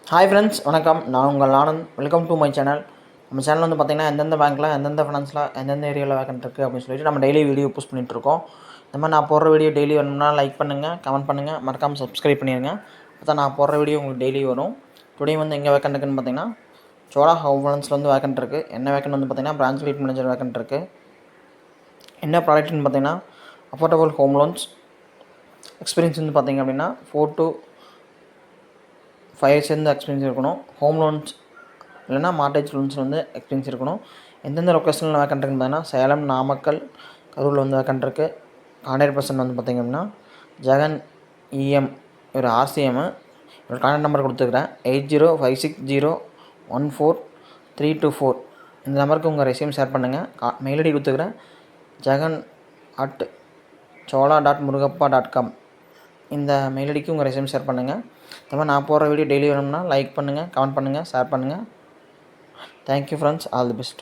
Hi friends, வணக்கம். நான் உங்கள் Anand. Welcome to my channel. நம்ம சேனல் வந்து பார்த்திங்கன்னா எந்தெந்த பேங்க்கில் எந்தெந்த ஃபினான்ஸில் எந்தெந்த ஏரியாவில் வேக்கன்ட் இருக்குது அப்படின்னு சொல்லிட்டு நம்ம டெய்லி வீடியோ போஸ்ட் பண்ணிகிட்ருக்கோம். இந்த மாதிரி நான் போடுற வீடியோ டெய்லி வரணும்னா லைக் பண்ணுங்கள், கமெண்ட் பண்ணுங்கள், மறக்காமல் சப்ஸ்கிரைப் பண்ணிடுங்க. அப்போ தான் நான் போடுற வீடியோ உங்களுக்கு டெய்லி வரும். டுடே வந்து எங்கே வேக்கன்ட் இருக்குன்னு பார்த்தீங்கன்னா சோழா ஹவுஸ் ஃபைனான்ஸில் வந்து வேக்கன்ட் இருக்குது. என்ன வேக்கன்ட் வந்து பார்த்திங்கன்னா பிரான்ச் லீட் மேனேஜர் வேக்கன்ட் இருக்குது. என்ன ப்ராடக்ட்னு பார்த்தீங்கன்னா அஃபோர்டபுள் ஹோம் லோன்ஸ். எக்ஸ்பீரியன்ஸ் வந்து பார்த்திங்க அப்படின்னா 4 to 5 years எக்ஸ்பீரியன்ஸ் இருக்கணும். ஹோம் லோன்ஸ் இல்லைனா மார்டேஜ் லோன்ஸ் வந்து எக்ஸ்பீரியன்ஸ் இருக்கணும். எந்தெந்த லொக்கேஷனில் வேக்கன்ட் இருக்குன்னு பார்த்தீங்கன்னா சேலம், நாமக்கல், கரூரில் வந்து வேக்கன்ட் இருக்குது. கான்டாக்ட் பர்சன் வந்து பார்த்திங்க அப்படின்னா ஜெகன் இஎம், ஒரு ஆர்சிஎம்மு. ஒரு கான்டாக்ட் நம்பர் கொடுத்துருக்குறேன் 8056014324. இந்த நம்பருக்கு உங்கள் ரெஸ்யூம் ஷேர் பண்ணுங்கள். மெயில் ஐடி கொடுத்துருக்குறேன் jagan@chola.murugappa.com. இந்த மெயில் ஐடிக்கு உங்கள் ரெஸ்யூம் ஷேர் பண்ணுங்கள். இந்த மாதிரி நான் போடுற வீடியோ டெய்லி வேணும்னா லைக் பண்ணுங்கள், கமெண்ட் பண்ணுங்கள், ஷேர் பண்ணுங்கள். Thank you friends, all the best.